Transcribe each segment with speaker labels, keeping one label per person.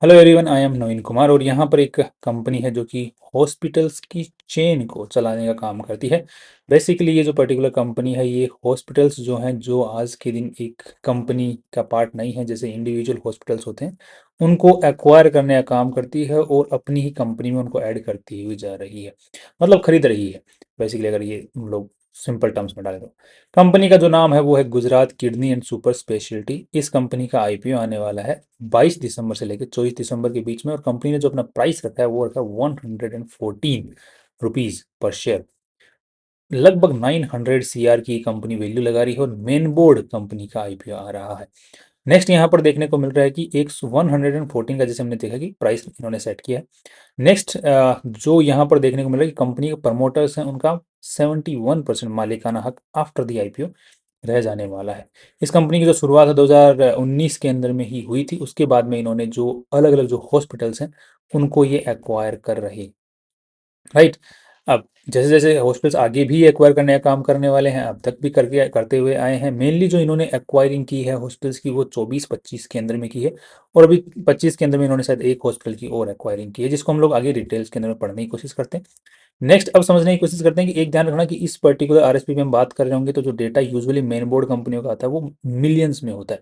Speaker 1: Hello everyone, I am नवीन कुमार और यहाँ पर एक कंपनी है जो कि हॉस्पिटल्स की चेन को चलाने का काम करती है। बेसिकली ये जो पर्टिकुलर कंपनी है ये हॉस्पिटल्स जो हैं जो आज के दिन एक कंपनी का पार्ट नहीं है, जैसे इंडिविजुअल हॉस्पिटल्स होते हैं, उनको एक्वायर करने का काम करती है और अपनी ही कंपनी में उनको ऐड करती हुई जा रही है, मतलब खरीद रही है। बेसिकली अगर ये हम लोग सिंपल टर्म्स में डालें तो कंपनी का जो नाम है वो है Gujarat kidney and super speciality. इस कंपनी का आईपीओ आने वाला है 22 दिसंबर से लेकर 24 दिसंबर के बीच में, और कंपनी ने जो अपना प्राइस रखा है वो रखा है 114 रुपीज पर शेयर। लगभग 900 CR की कंपनी वैल्यू लगा रही है और मेन बोर्ड कंपनी का आईपीओ आ रहा है। नेक्स्ट यहाँ पर देखने को मिल रहा है कि एक 114 का, जैसे हमने देखा कि प्राइस इन्होंने सेट किया है। नेक्स्ट जो यहाँ पर देखने को मिल रहा है कि कंपनी के प्रमोटर्स हैं उनका 71% मालिकाना हक आफ्टर द आईपीओ रह जाने वाला है। इस कंपनी की जो शुरुआत है 2019 के अंदर में ही हुई थी। उसके बाद में इन्होंने जो अलग अलग जो हॉस्पिटल्स हैं उनको ये एक्वायर कर रहे, राइट। अब जैसे जैसे हॉस्पिटल्स आगे भी एक्वायर करने का काम करने वाले हैं, अब तक भी करके करते हुए आए हैं। मेनली जो इन्होंने एक्वायरिंग की है हॉस्पिटल्स की वो 24-25 के अंदर में की है, और अभी 25 के अंदर में इन्होंने शायद एक हॉस्पिटल की और एक्वायरिंग की है, जिसको हम लोग आगे डिटेल्स के अंदर में पढ़ने की कोशिश करते हैं। नेक्स्ट अब समझने की कोशिश करते हैं कि एक ध्यान रखना कि इस पर्टिकुलर आरएसपी में हम बात कर रहे होंगे तो जो डेटा यूजुअली मेन बोर्ड कंपनियों का आता है वो मिलियंस में होता है।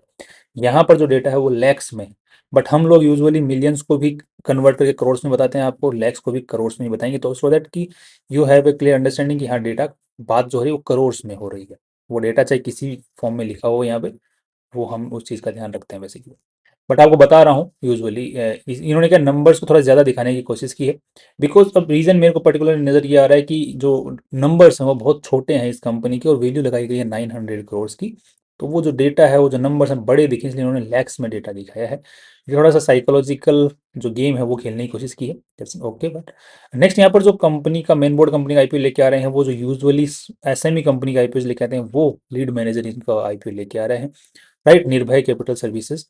Speaker 1: यहाँ पर जो डेटा है वो लैक्स में है, बट हम लोग यूजुअली मिलियंस को भी कन्वर्ट करके करोड़ में बताते हैं आपको, लैक्स को भी करोड़ में ही बताएंगे, तो सो दैट कि you have a clear understanding कि हाँ डेटा बात जो हो रही है वो करोड़ में हो रही है। वो डेटा चाहे किसी फॉर्म में लिखा हो यहाँ पे, वो हम उस चीज़ का ध्यान रखते हैं बेसिकली। बट आपको बता रहा हूँ यूजुअली इन्होंने क्या नंबर्स को थोड़ा ज़्यादा दिखाने की कोशिश की है। बिकॉज अब रीज़न मेरे को पर्टिकुलर नज़र ये आ रहा है कि जो नंबर्स हैं वो बहुत छोटे हैं इस कंपनी के, और वैल्यू लगाई गई है 900 करोड़ की। तो वो जो डेटा है वो जो नंबर्स हैं बड़े दिखे, इसलिए उन्होंने लैक्स में डेटा दिखाया है। ये थोड़ा सा साइकोलॉजिकल जो गेम है वो खेलने की कोशिश की है, ओके। बट नेक्स्ट यहाँ पर जो कंपनी का मेन बोर्ड कंपनी का आईपीओ लेके आ रहे हैं वो जो यूजुअली एसएमई कंपनी का आईपीओ लेके आते हैं वो लीड मैनेजर इनका आईपीओ लेके आ रहे हैं, राइट, निर्भय कैपिटल सर्विसेज।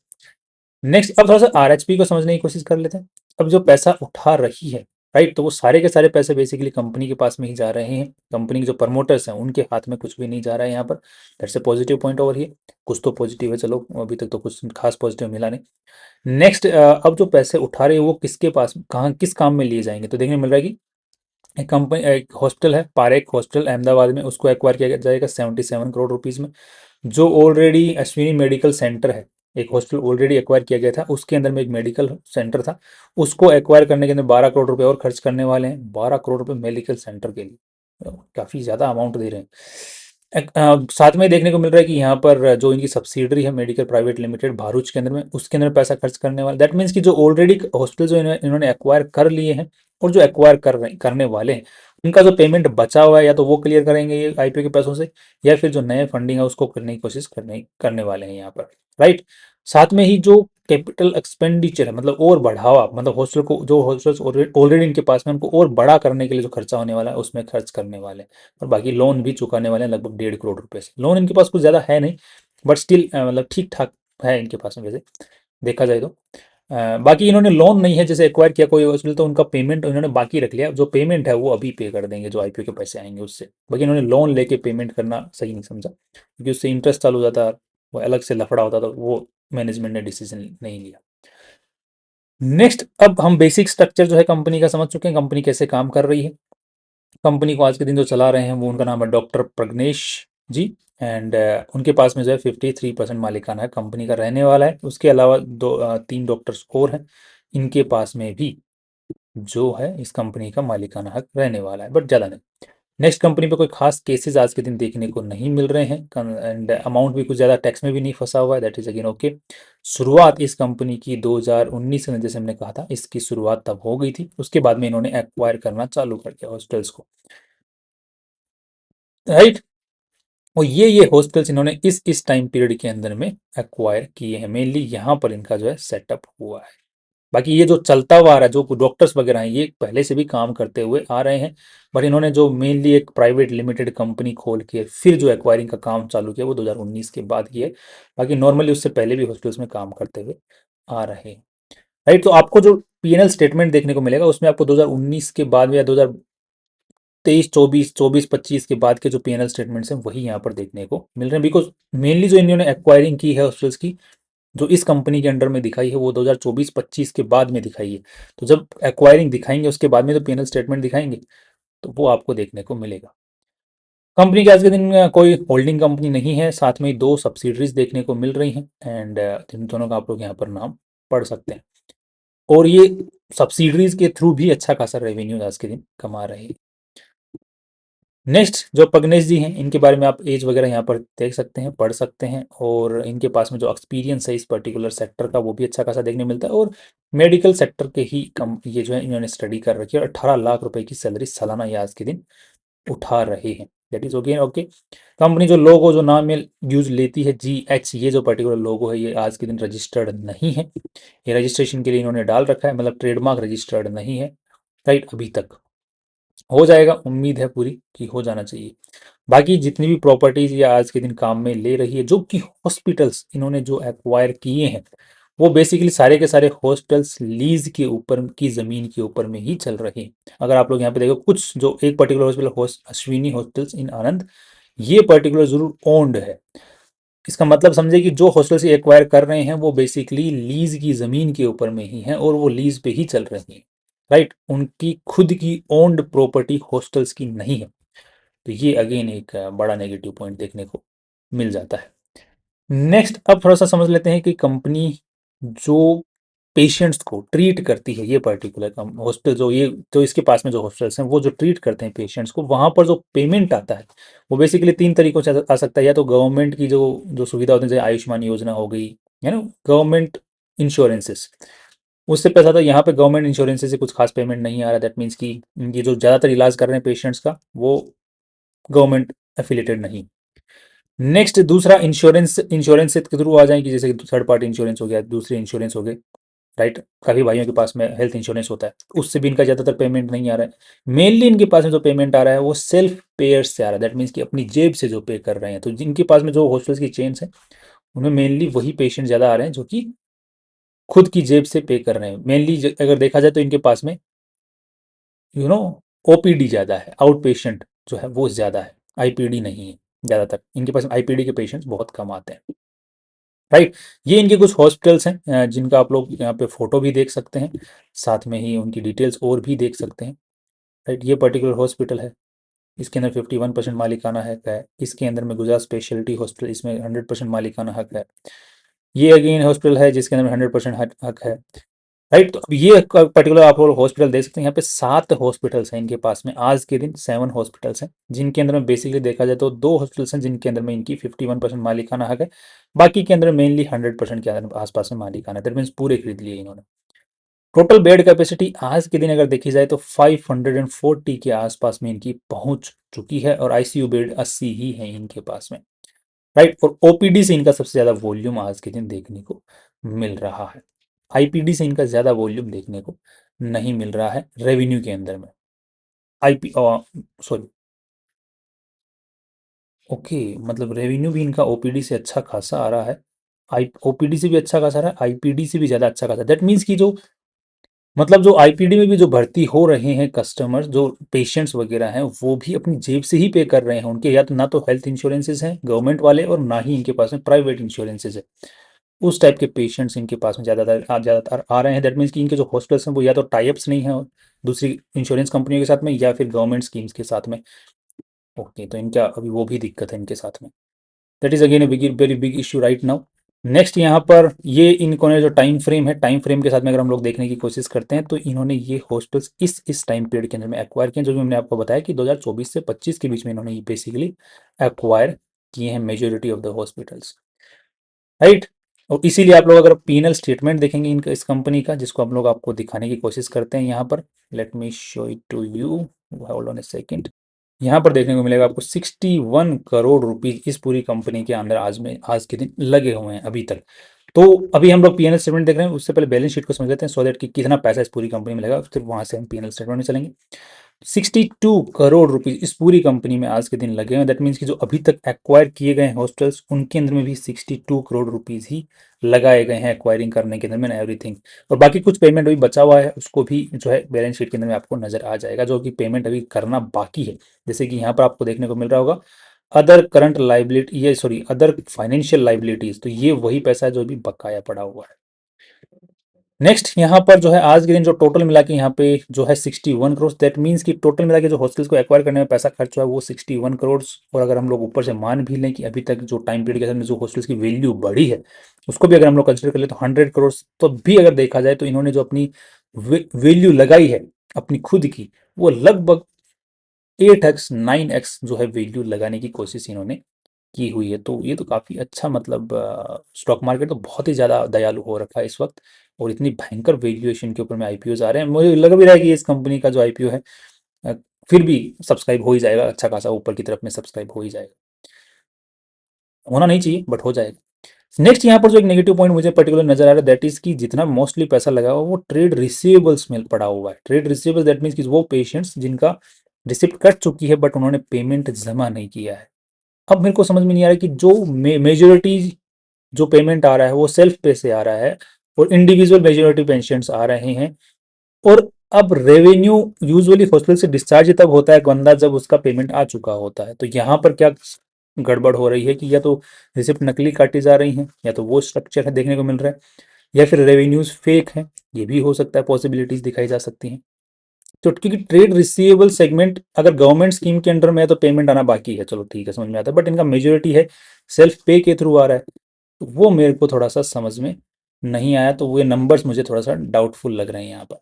Speaker 1: नेक्स्ट अब थोड़ा सा आरएचपी को समझने की कोशिश कर लेते हैं। अब जो पैसा उठा रही है, राइट, तो वो सारे के सारे पैसे बेसिकली कंपनी के पास में ही जा रहे हैं। कंपनी के जो प्रमोटर्स हैं उनके हाथ में कुछ भी नहीं जा रहा है यहाँ पर। That's a positive point over here. कुछ तो पॉजिटिव है, चलो अभी तक तो कुछ खास पॉजिटिव मिला नहीं। नेक्स्ट अब जो पैसे उठा रहे हैं वो किसके पास कहाँ किस काम में लिए जाएंगे, तो देखने मिल रहा है कि एक कंपनी एक हॉस्पिटल है पारेख हॉस्पिटल अहमदाबाद में, उसको एक्वायर किया जाएगा 77 करोड़ रुपीज़ में। जो ऑलरेडी अश्विनी मेडिकल सेंटर है, एक हॉस्पिटल ऑलरेडी एक्वायर किया गया था, उसके अंदर में एक मेडिकल सेंटर था, उसको एक्वायर करने के अंदर 12 करोड़ रुपए और खर्च करने वाले हैं। 12 करोड़ रुपए मेडिकल सेंटर के लिए काफ़ी ज़्यादा अमाउंट दे रहे हैं। साथ में देखने को मिल रहा है कि यहाँ पर जो इनकी सब्सिडरी है मेडिकल प्राइवेट लिमिटेड भारूच के अंदर में, उसके अंदर पैसा खर्च करने वाले। दैट मीन्स कि जो ऑलरेडी हॉस्पिटल जो इन्होंने एक्वायर कर लिए हैं और जो एक्वायर करने वाले हैं उनका जो पेमेंट बचा हुआ है या तो वो क्लियर करेंगे ये आईपीओ के पैसों से, या फिर जो नए फंडिंग है उसको करने की कोशिश करने वाले हैं यहाँ पर, राइट। साथ में ही जो कैपिटल एक्सपेंडिचर है, मतलब और बढ़ावा, मतलब हॉस्टल को जो हॉस्टल्स ऑलरेडी इनके पास में उनको और बड़ा करने के लिए जो खर्चा होने वाला है उसमें खर्च करने वाले हैं। और बाकी लोन भी चुकाने वाले हैं लगभग 1.5 करोड़ रुपए से। लोन इनके पास कुछ ज़्यादा है नहीं, बट स्टिल मतलब ठीक ठाक है इनके पास में वैसे देखा जाए तो। बाकी इन्होंने लोन नहीं है, जैसे एक्वायर किया कोई हॉस्पिटल तो उनका पेमेंट इन्होंने बाकी रख लिया, जो पेमेंट है वो अभी पे कर देंगे जो आईपीओ के पैसे आएंगे उससे। बाकी इन्होंने लोन लेके पेमेंट करना सही नहीं समझा, क्योंकि उससे इंटरेस्ट चालू हो जाता, वो अलग से लफड़ा होता, तो वो मैनेजमेंट ने डिसीजन नहीं लिया। नेक्स्ट अब हम बेसिक स्ट्रक्चर जो है कंपनी का समझ चुके हैं, कंपनी कैसे काम कर रही है। कंपनी को आज के दिन जो चला रहे हैं वो उनका नाम है डॉक्टर प्रग्नेश जी, एंड उनके पास में जो है 53% मालिकाना है कंपनी का रहने वाला है। उसके अलावा 3 डॉक्टर्स और हैं, इनके पास में भी जो है इस कंपनी का मालिकाना हक रहने वाला है, बट ज़्यादा नहीं। नेक्स्ट कंपनी पे कोई खास केसेस आज के दिन देखने को नहीं मिल रहे हैं, एंड अमाउंट भी कुछ ज़्यादा टैक्स में भी नहीं फंसा हुआ है, दैट इज़ अगेन ओके। शुरुआत इस कंपनी की 2019 में, जैसे हमने कहा था, इसकी शुरुआत तब हो गई थी। उसके बाद में इन्होंने एक्वायर करना चालू कर दिया हॉस्पिटल्स को, राइट। और ये हॉस्पिटल्स इन्होंने इस टाइम पीरियड के अंदर में एक्वायर किए हैं, मेनली यहाँ पर इनका जो है सेटअप हुआ है। बाकी ये जो चलता हुआ आ रहा है, जो डॉक्टर्स वगैरह हैं ये पहले से भी काम करते हुए आ रहे हैं, बट इन्होंने जो मेनली एक प्राइवेट लिमिटेड कंपनी खोल के फिर जो एक्वायरिंग का काम चालू किया वो 2019 के बाद किया है। बाकी नॉर्मली उससे पहले भी हॉस्पिटल्स में काम करते हुए आ रहे हैं, राइट। तो आपको जो पीएनएल स्टेटमेंट देखने को मिलेगा उसमें आपको 2019 के बाद या 2023 24 के बाद के जो पीएनएल स्टेटमेंट्स हैं वही यहाँ पर देखने को मिल रहे हैं, बिकॉज मेनली जो इन्होंने एक्वायरिंग की है हॉस्पिटल्स की जो इस कंपनी के अंडर में दिखाई है वो 2024-25 के बाद में दिखाई है। तो जब एक्वायरिंग दिखाएंगे उसके बाद में तो पीएनएल स्टेटमेंट दिखाएंगे, तो वो आपको देखने को मिलेगा। कंपनी के आज के दिन कोई होल्डिंग कंपनी नहीं है, साथ में 2 सब्सिडरीज देखने को मिल रही हैं एंड इन दोनों का आप लोग यहाँ पर नाम पढ़ सकते हैं। और ये सब्सिडरीज के थ्रू भी अच्छा खासा रेवेन्यू आज के दिन कमा रहे हैं। नेक्स्ट जो पगनेश जी हैं, इनके बारे में आप एज वगैरह यहाँ पर देख सकते हैं, पढ़ सकते हैं, और इनके पास में जो एक्सपीरियंस है इस पर्टिकुलर सेक्टर का वो भी अच्छा खासा देखने मिलता है। और मेडिकल सेक्टर के ही कम ये जो है इन्होंने स्टडी कर रखी है, और 18 लाख रुपए की सैलरी सालाना ये आज के दिन उठा रहे हैं। That is okay okay. Company जो लोगो जो नाम में यूज लेती है GH, ये जो पर्टिकुलर लोगो है ये आज के दिन रजिस्टर्ड नहीं है। ये रजिस्ट्रेशन के लिए इन्होंने डाल रखा है, मतलब ट्रेडमार्क रजिस्टर्ड नहीं है राइट अभी तक। हो जाएगा, उम्मीद है पूरी कि हो जाना चाहिए। बाकी जितनी भी प्रॉपर्टीज ये आज के दिन काम में ले रही है, जो कि हॉस्पिटल्स इन्होंने जो एक्वायर किए हैं वो बेसिकली सारे के सारे हॉस्पिटल्स लीज के ऊपर की ज़मीन के ऊपर में ही चल रहे हैं। अगर आप लोग यहाँ पे देखो, कुछ जो एक particular hospital Ashwini hospitals in Anand, ये पर्टिकुलर जरूर ओन्ड है। इसका मतलब समझे कि जो हॉस्टल्स ये एक्वायर कर रहे हैं वो बेसिकली लीज की ज़मीन के ऊपर में ही हैं और वो लीज पे ही चल रही हैं राइट। उनकी खुद की ओन्ड प्रॉपर्टी हॉस्टल्स की नहीं है। तो ये अगेन एक बड़ा नेगेटिव पॉइंट देखने को मिल जाता है। नेक्स्ट अब थोड़ा सा समझ लेते हैं कि कंपनी जो पेशेंट्स को ट्रीट करती है, ये पर्टिकुलर हॉस्टल जो ये जो इसके पास में जो हॉस्टल्स हैं वो जो ट्रीट करते हैं पेशेंट्स को, वहाँ पर जो पेमेंट आता है वो बेसिकली 3 तरीकों से आ सकता है। या तो गवर्नमेंट की जो जो सुविधा होती है, जैसे आयुष्मान योजना हो गई, है ना, गवर्नमेंट इंश्योरेंसेस, उससे पैसा था। यहाँ पे गवर्नमेंट इंश्योरेंसेस से कुछ खास पेमेंट नहीं आ रहा। दैट मीन्स कि ये जो ज़्यादातर इलाज कर रहे हैं पेशेंट्स का वो गवर्नमेंट एफिलेटेड नहीं। नेक्स्ट दूसरा इंश्योरेंस, इंश्योरेंस के थ्रू आ जाएंगे, जैसे कि थर्ड पार्टी इंश्योरेंस हो गया, दूसरे इंश्योरेंस हो गए राइट। काफ़ी भाइयों के पास में हेल्थ इंश्योरेंस होता है, उससे भी इनका ज़्यादातर पेमेंट नहीं आ रहा है। मेनली इनके पास में जो पेमेंट आ रहा है वो सेल्फ पेयर्स से आ रहा है। दैट मीन्स कि अपनी जेब से जो पे कर रहे हैं। तो जिनके पास में जो हॉस्पिटल्स की चेन्स है उनमें मेनली वही पेशेंट ज़्यादा आ रहे हैं जो कि खुद की जेब से पे कर रहे हैं। मेनली अगर देखा जाए तो इनके पास में OPD ज़्यादा है, आउट पेशेंट जो है वो ज़्यादा है, IPD नहीं है। ज़्यादातर इनके पास IPD के पेशेंट्स बहुत कम आते हैं राइट। ये इनके कुछ हॉस्पिटल्स हैं जिनका आप लोग यहाँ पे फोटो भी देख सकते हैं, साथ में ही उनकी डिटेल्स और भी देख सकते हैं राइट। ये पर्टिकुलर हॉस्पिटल है, इसके अंदर 51% मालिकाना हक है। इसके अंदर में गुजरात स्पेशलिटी हॉस्पिटल, इसमें 100% मालिकाना हक है। ये अगेन हॉस्पिटल है जिसके अंदर 100% हक है राइट। तो अब ये पर्टिकुलर आप लोग हॉस्पिटल देख सकते हैं, यहाँ पे 7 हॉस्पिटल्स हैं इनके पास में आज के दिन, 7 हॉस्पिटल्स हैं जिनके अंदर में बेसिकली देखा जाए तो 2 हॉस्पिटल्स हैं जिनके अंदर में इनकी 51% मालिकाना हक है। बाकी के अंदर मेनली 100% के अंदर आसपास में मालिकाना, दैट मीन्स पूरे खरीद लिए इन्होंने। टोटल बेड कैपेसिटी आज के दिन अगर देखी जाए तो 540 के आसपास में इनकी पहुंच चुकी है, और ICU बेड 80 ही है इनके पास में राइट। और OPD से इनका सबसे ज़्यादा वॉल्यूम आज के दिन देखने को मिल रहा है। IPD से इनका ज़्यादा वॉल्यूम देखने को नहीं मिल रहा है रेवेन्यू के अंदर में। IP सॉरी, ओके, मतलब रेवेन्यू भी इनका OPD से अच्छा खासा आ रहा है, आई OPD से भी अच्छा खासा आ रहा है, IPD से भी ज़्यादा अच्छा खासा। दैट मीन्स कि जो मतलब जो IPD में भी जो भर्ती हो रहे हैं कस्टमर्स, जो पेशेंट्स वगैरह हैं, वो भी अपनी जेब से ही पे कर रहे हैं। उनके या तो ना तो हेल्थ इंश्योरेंसेज हैं गवर्नमेंट वाले, और ना ही इनके पास में प्राइवेट इंश्योरेंसेज है। उस टाइप के पेशेंट्स इनके पास में ज़्यादातर आ रहे हैं। दैट मीन्स कि इनके जो हॉस्पिटल्स हैं वो या तो टाइप्स नहीं है दूसरी इंश्योरेंस कंपनियों के साथ में, या फिर गवर्नमेंट स्कीम्स के साथ में। ओके, तो इनका अभी वो भी दिक्कत है इनके साथ में। That is again a very big issue right now. Next यहाँ पर ये इनको ने जो टाइम फ्रेम है, टाइम फ्रेम के साथ में अगर हम लोग देखने की कोशिश करते हैं तो इन्होंने ये हॉस्पिटल्स इस टाइम पीरियड के अंदर में एक्वायर किए, जो भी हमने आपको बताया कि 2024 से 25 के बीच में इन्होंने बेसिकली एक्वायर किए हैं majority of the hospitals right. और इसीलिए आप लोग अगर P&L स्टेटमेंट देखेंगे इनका, इस कंपनी का, जिसको हम लोग आपको दिखाने की कोशिश करते हैं यहाँ पर, let me show it to you, hold on a second. यहाँ पर देखने को मिलेगा आपको 61 करोड़ रुपीज इस पूरी कंपनी के अंदर आज के दिन लगे हुए हैं अभी तक। तो अभी हम लोग P&L स्टेटमेंट देख रहे हैं, उससे पहले बैलेंस शीट को समझ लेते हैं, सो दैट कि कितना पैसा इस पूरी कंपनी में लगा, फिर वहां से हम P&L स्टेटमेंट में चलेंगे। 62 करोड़ रुपीज इस पूरी कंपनी में आज के दिन लगे हैं। दैट मीन्स कि जो अभी तक एक्वायर किए गए हॉस्टल्स उनके अंदर में भी 62 करोड़ रुपीज ही लगाए गए हैं एक्वायरिंग करने के अंदर में एवरीथिंग। और बाकी कुछ पेमेंट अभी बचा हुआ है, उसको भी जो है बैलेंस शीट के अंदर में आपको नजर आ जाएगा, जो कि पेमेंट अभी करना बाकी है। जैसे कि यहाँ पर आपको देखने को मिल रहा होगा अदर करंट लाइबिलिटी, ये सॉरी अदर फाइनेंशियल लाइबिलिटीज, तो ये वही पैसा है जो भी बकाया पड़ा हुआ है। नेक्स्ट यहाँ पर जो है आज के दिन जो टोटल मिला के यहाँ पे जो है 61 करोड़, दैट मीन्स कि टोटल मिला के जो हॉस्टल्स को एक्वायर करने में पैसा खर्च हुआ है वो 61 करोड़। और अगर हम लोग ऊपर से मान भी लें कि अभी तक जो टाइम पीरियड के अंदर जो हॉस्टल्स की वैल्यू बढ़ी है उसको भी अगर हम लोग कंसिडर कर ले तो 100 करोड़, तो भी अगर देखा जाए तो इन्होंने जो अपनी वैल्यू लगाई है अपनी खुद की, वो लगभग 8x 9x जो है वैल्यू लगाने की कोशिश इन्होंने की हुई है। तो ये तो काफ़ी अच्छा, मतलब स्टॉक मार्केट तो बहुत ही ज़्यादा दयालु हो रखा है इस वक्त, और इतनी भयंकर वैल्यूएशन के ऊपर में आईपीओज आ रहे हैं। मुझे लग भी रहा है कि इस कंपनी का जो आईपीओ है अ, फिर भी सब्सक्राइब हो ही जाएगा, अच्छा खासा ऊपर की तरफ में सब्सक्राइब हो ही जाएगा। होना नहीं चाहिए बट हो जाएगा। नेक्स्ट यहाँ पर जो एक नेगेटिव पॉइंट मुझे पर्टिकुलर नजर आ रहा है दैट इज कि जितना मोस्टली पैसा लगा हुआ वो ट्रेड रिसीवेबल्स में पड़ा हुआ है। ट्रेड रिसीवेबल्स दैट मीन्स कि वो पेशेंट्स जिनका रिसिप्ट कट चुकी है बट उन्होंने पेमेंट जमा नहीं किया है। अब मेरे को समझ में नहीं आ रहा है कि जो मेजोरिटी जो पेमेंट आ रहा है वो सेल्फ पे से आ रहा है और इंडिविजुअल मेजोरिटी पेशेंट्स आ रहे हैं। और अब रेवेन्यू यूजुअली हॉस्पिटल से डिस्चार्ज तब होता है बंदा जब उसका पेमेंट आ चुका होता है। तो यहाँ पर क्या गड़बड़ हो रही है कि या तो रिसिप्ट नकली काटी जा रही हैं या तो वो स्ट्रक्चर है देखने को मिल रहा है, या फिर रेवेन्यूज फेक है, ये भी हो सकता है, पॉसिबिलिटीज दिखाई जा सकती हैं। तो क्योंकि ट्रेड रिसीवेबल सेगमेंट अगर गवर्नमेंट स्कीम के अंडर में है तो पेमेंट आना बाकी है, चलो ठीक है समझ में आता है, बट इनका मेजोरिटी है सेल्फ पे के थ्रू आ रहा है। तो वो मेरे को थोड़ा सा समझ में नहीं आया, तो वो नंबर्स मुझे थोड़ा सा डाउटफुल लग रहे हैं यहाँ पर।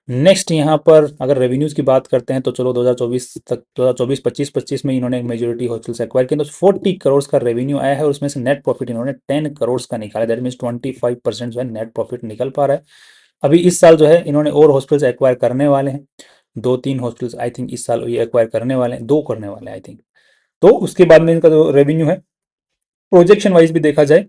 Speaker 1: नेक्स्ट यहाँ पर अगर रेवेन्यूज की बात करते हैं तो चलो 2024 तक, 2024 25 में इन्होंने एक मेजोरिटी हॉस्टल से एक्वायर किया तो 40 करोड़ का रेवेन्यू आया है और उसमें से नेट प्रॉफिट इन्होंने 10 करोड़ का निकाला। दैट मीन्स 25% जो है नेट प्रॉफिट निकल पा रहा है। अभी इस साल जो है इन्होंने और हॉस्पिटल्स एक्वायर करने वाले हैं, 2-3 हॉस्पिटल्स आई थिंक इस साल ये एक्वायर करने वाले हैं, 2 करने वाले हैं आई थिंक। तो उसके बाद में इनका जो रेवेन्यू है प्रोजेक्शन वाइज भी देखा जाए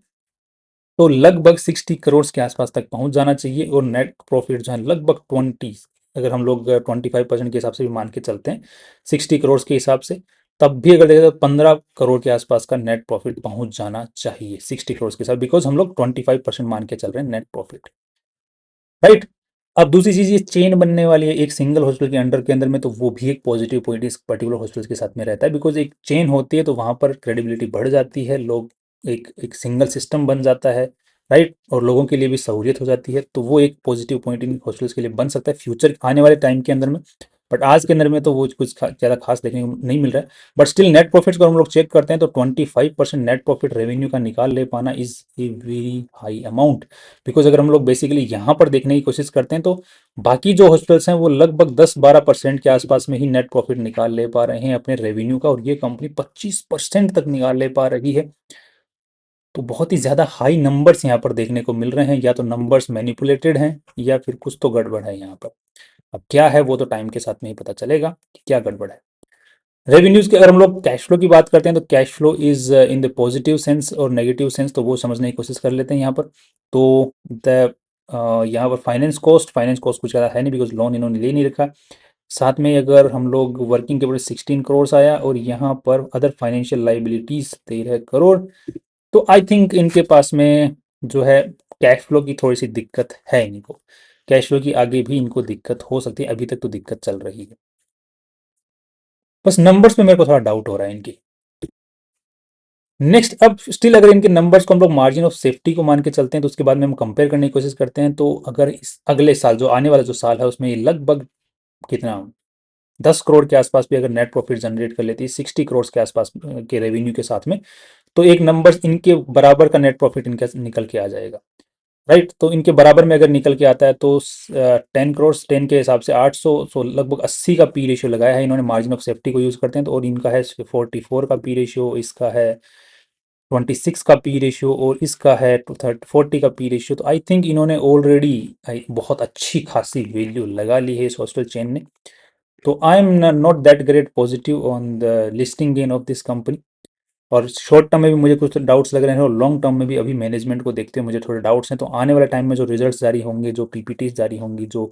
Speaker 1: तो लगभग 60 करोड़ के आसपास तक पहुंच जाना चाहिए, और नेट प्रॉफिट जो है लगभग 20, अगर हम लोग 25% के हिसाब से भी मान के चलते हैं 60 करोड़ के हिसाब से, तब भी अगर देखा तो 15 करोड़ के आसपास का नेट प्रॉफिट पहुंच जाना चाहिए 60 करोड़ के साथ, बिकॉज हम लोग 25% मान के चल रहे हैं नेट प्रॉफिट, राइट। अब दूसरी चीज ये चेन बनने वाली है एक सिंगल हॉस्पिटल के अंडर के अंदर में, तो वो भी एक पॉजिटिव पॉइंट इस पर्टिकुलर हॉस्पिटल के साथ में रहता है, बिकॉज एक चेन होती है तो वहां पर क्रेडिबिलिटी बढ़ जाती है, लोग एक एक सिंगल सिस्टम बन जाता है, राइट, और लोगों के लिए भी सहूलियत हो जाती है। तो वो एक पॉजिटिव पॉइंट इन हॉस्पिटल्स के लिए बन सकता है फ्यूचर आने वाले टाइम के अंदर में। बट आज के अंदर में तो वो कुछ ज़्यादा खास देखने को नहीं मिल रहा है। बट स्टिल नेट प्रॉफिट्स को हम लोग चेक करते हैं तो 25% नेट प्रॉफिट रेवेन्यू का निकाल ले पाना is a very high amount. Because अगर हम लोग बेसिकली यहाँ पर देखने की कोशिश करते हैं तो बाकी जो हॉस्पिटल्स हैं वो लगभग 10-12% के आसपास में ही नेट प्रॉफिट निकाल ले पा रहे हैं अपने रेवेन्यू का, और ये कंपनी 25% तक निकाल ले पा रही है। तो बहुत ही ज़्यादा हाई नंबर्स यहाँ पर देखने को मिल रहे हैं, या तो नंबर्स मैनिपुलेटेड हैं या फिर कुछ तो गड़बड़ है यहाँ पर। अब क्या है वो तो टाइम के साथ में ही पता चलेगा कि क्या गड़बड़ है। रेवेन्यूज के अगर हम लोग कैश फ्लो की बात करते हैं तो cash flow is in the positive sense और नेगेटिव सेंस, तो वो समझने की कोशिश कर लेते हैं यहाँ पर। तो द यहाँ पर फाइनेंस कॉस्ट कुछ ज़्यादा है नहीं बिकॉज लोन इन्होंने ले नहीं रखा। साथ में अगर हम लोग वर्किंग कैपिटल 16 करोड़ आया और यहाँ पर अदर फाइनेंशियल लाइबिलिटीज 13 करोड़, तो आई थिंक इनके पास में जो है कैश फ्लो की थोड़ी सी दिक्कत है इनको। कैश फ्लो की आगे भी इनको दिक्कत हो सकती है, अभी तक तो दिक्कत चल रही है। बस नंबर्स में मेरे को थोड़ा डाउट हो रहा है इनकी। नेक्स्ट अब स्टिल अगर इनके नंबर्स को हम लोग मार्जिन ऑफ सेफ्टी को मान के चलते हैं तो उसके बाद में हम कंपेयर करने की कोशिश करते हैं, तो अगर इस अगले साल जो आने वाला जो साल है उसमें ये लगभग कितना 10 करोड़ के आसपास भी अगर नेट प्रॉफिट जनरेट कर लेती है 60 करोड़ के आसपास के रेवेन्यू के साथ में, तो एक नंबर इनके बराबर का नेट प्रॉफिट इनका निकल के आ जाएगा, राइट। तो इनके बराबर में अगर निकल के आता है तो 10 करोड़ 10 के हिसाब से 800, सो लगभग 80 का पी रेशियो लगाया है इन्होंने, मार्जिन ऑफ सेफ्टी को यूज़ करते हैं तो, और इनका है 44 का पी रेशियो, इसका है 26 का पी रेशियो और इसका है 40 का पी रेशियो। तो आई थिंक इन्होंने ऑलरेडी बहुत अच्छी खासी वैल्यू लगा ली है इस हॉस्टल चेन ने। तो I am not that great positive on the listing gain of this company. और शॉर्ट टर्म में भी मुझे कुछ डाउट्स लग रहे हैं और लॉन्ग टर्म में भी अभी मैनेजमेंट को देखते हुए मुझे थोड़े डाउट्स हैं। तो आने वाले टाइम में जो रिजल्ट्स जारी होंगे, जो पीपीटीज जारी होंगी, जो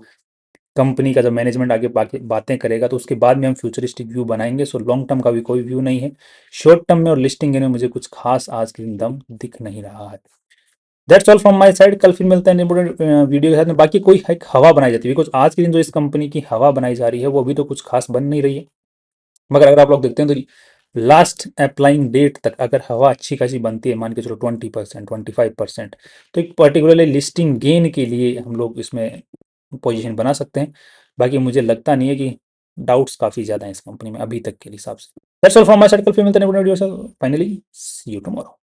Speaker 1: कंपनी का जब मैनेजमेंट आगे बाकी बातें करेगा तो उसके बाद में हम फ्यूचरिस्टिक व्यू बनाएंगे। सो लॉन्ग टर्म का भी कोई व्यू नहीं है। शॉर्ट टर्म में और लिस्टिंग में मुझे कुछ खास आज के दिन दम दिख नहीं रहा है। That's all from my side. कल फिर मिलते हैं इंपॉर्टेंट वीडियो के साथ में। बाकी कोई एक हवा बनाई जाती है बिकॉज आज के दिन जो इस कंपनी की हवा बनाई जा रही है वो अभी तो कुछ खास बन नहीं रही है। मगर अगर आप लोग देखते हैं तो लास्ट अप्लाइंग डेट तक अगर हवा अच्छी खासी बनती है, मान के चलो 20%, 25%, तो एक पर्टिकुलरली लिस्टिंग गेन के लिए हम लोग इसमें पोजीशन बना सकते हैं। बाकी मुझे लगता नहीं है कि, डाउट्स काफ़ी ज़्यादा हैं इस कंपनी में अभी तक के हिसाब से। That's all from my side. कल फिर मिलते हैं वीडियो से। Finally see you tomorrow.